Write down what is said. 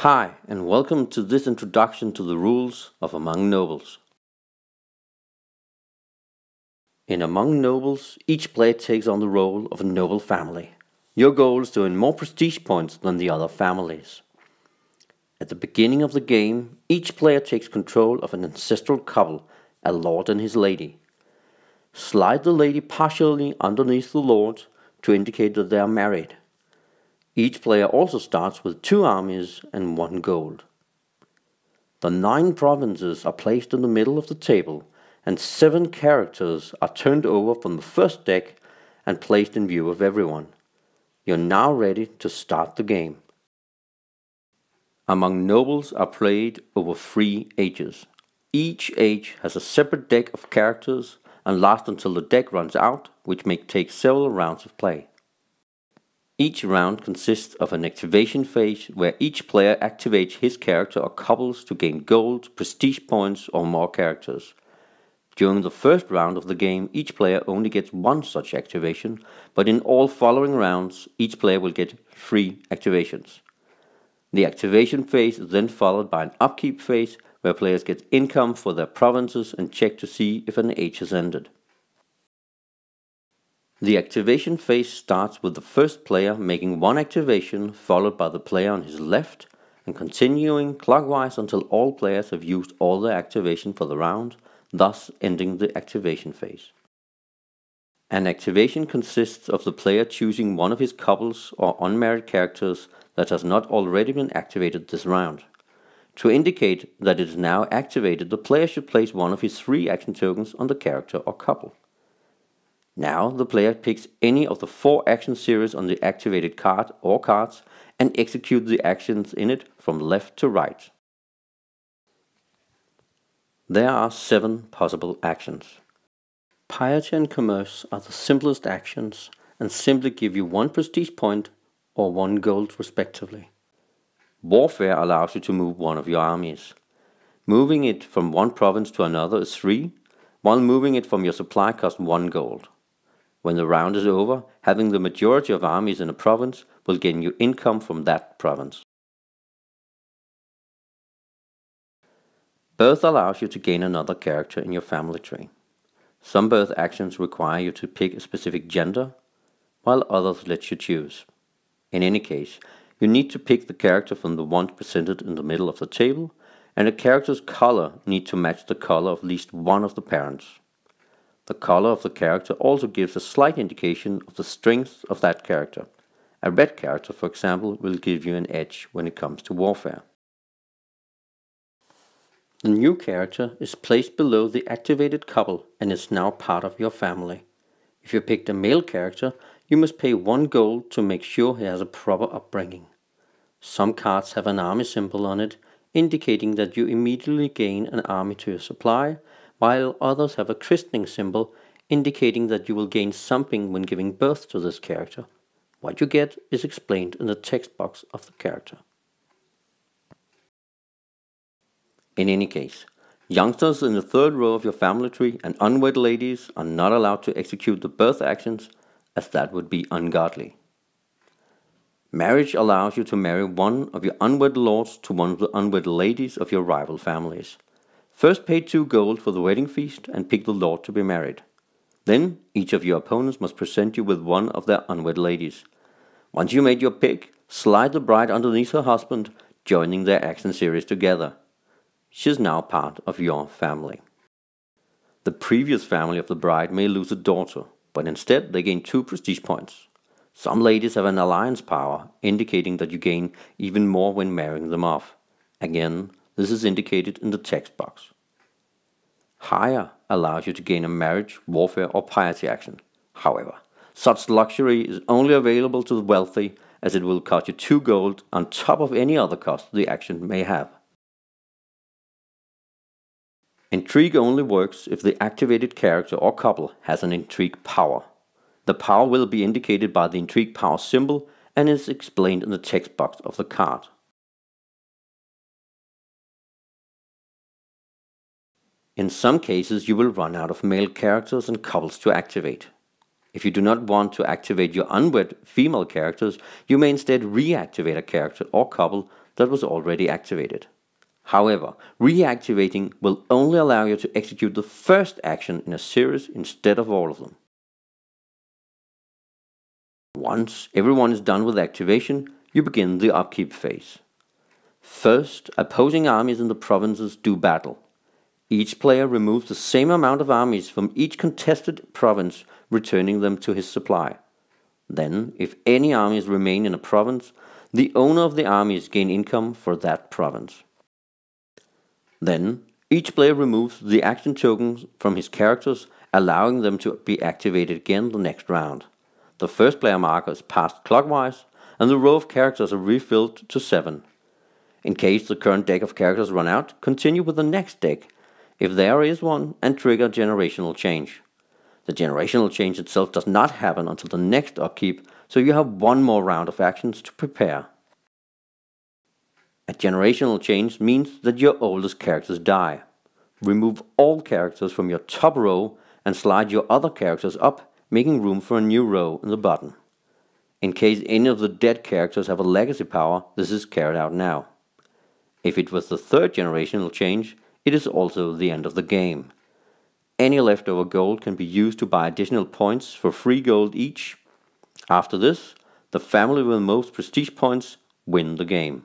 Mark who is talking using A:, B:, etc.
A: Hi, and welcome to this introduction to the rules of Among Nobles. In Among Nobles, each player takes on the role of a noble family. Your goal is to earn more prestige points than the other families. At the beginning of the game, each player takes control of an ancestral couple, a lord and his lady. Slide the lady partially underneath the lord to indicate that they are married. Each player also starts with 2 armies and 1 gold. The 9 provinces are placed in the middle of the table, and 7 characters are turned over from the first deck and placed in view of everyone. You're now ready to start the game. Among Nobles are played over 3 ages. Each age has a separate deck of characters and lasts until the deck runs out, which may take several rounds of play. Each round consists of an activation phase where each player activates his character or couples to gain gold, prestige points or more characters. During the first round of the game, each player only gets 1 such activation, but in all following rounds, each player will get 3 activations. The activation phase is then followed by an upkeep phase where players get income for their provinces and check to see if an age has ended. The activation phase starts with the first player making 1 activation, followed by the player on his left, and continuing clockwise until all players have used all their activation for the round, thus ending the activation phase. An activation consists of the player choosing one of his couples or unmarried characters that has not already been activated this round. To indicate that it is now activated, the player should place one of his 3 action tokens on the character or couple. Now the player picks any of the 4 action series on the activated card or cards and executes the actions in it from left to right. There are 7 possible actions. Piety and Commerce are the simplest actions and simply give you 1 prestige point or 1 gold respectively. Warfare allows you to move one of your armies. Moving it from one province to another is 3, while moving it from your supply costs 1 gold. When the round is over, having the majority of armies in a province will gain you income from that province. Birth allows you to gain another character in your family tree. Some birth actions require you to pick a specific gender, while others let you choose. In any case, you need to pick the character from the ones presented in the middle of the table, and the character's color needs to match the color of at least one of the parents. The color of the character also gives a slight indication of the strength of that character. A red character, for example, will give you an edge when it comes to warfare. The new character is placed below the activated couple and is now part of your family. If you picked a male character, you must pay 1 gold to make sure he has a proper upbringing. Some cards have an army symbol on it, indicating that you immediately gain an army to your supply, while others have a christening symbol, indicating that you will gain something when giving birth to this character. What you get is explained in the text box of the character. In any case, youngsters in the 3rd row of your family tree and unwed ladies are not allowed to execute the birth actions, as that would be ungodly. Marriage allows you to marry one of your unwed lords to one of the unwed ladies of your rival families. First pay 2 gold for the wedding feast and pick the lord to be married. Then each of your opponents must present you with one of their unwed ladies. Once you made your pick, slide the bride underneath her husband, joining their action series together. She is now part of your family. The previous family of the bride may lose a daughter, but instead they gain 2 prestige points. Some ladies have an alliance power, indicating that you gain even more when marrying them off. Again, this is indicated in the text box. Hire allows you to gain a marriage, warfare or piety action. However, such luxury is only available to the wealthy, as it will cost you 2 gold on top of any other cost the action may have. Intrigue only works if the activated character or couple has an intrigue power. The power will be indicated by the intrigue power symbol and is explained in the text box of the card. In some cases, you will run out of male characters and couples to activate. If you do not want to activate your unwed female characters, you may instead reactivate a character or couple that was already activated. However, reactivating will only allow you to execute the first action in a series instead of all of them. Once everyone is done with activation, you begin the upkeep phase. First, opposing armies in the provinces do battle. Each player removes the same amount of armies from each contested province, returning them to his supply. Then, if any armies remain in a province, the owner of the armies gain income for that province. Then, each player removes the action tokens from his characters, allowing them to be activated again the next round. The first player marker is passed clockwise, and the row of characters are refilled to 7. In case the current deck of characters run out, continue with the next deck, if there is one, and trigger generational change. The generational change itself does not happen until the next upkeep, so you have one more round of actions to prepare. A generational change means that your oldest characters die. Remove all characters from your top row and slide your other characters up, making room for a new row in the bottom. In case any of the dead characters have a legacy power, this is carried out now. If it was the third generational change, it is also the end of the game. Any leftover gold can be used to buy additional points for 3 gold each. After this, the family with the most prestige points win the game.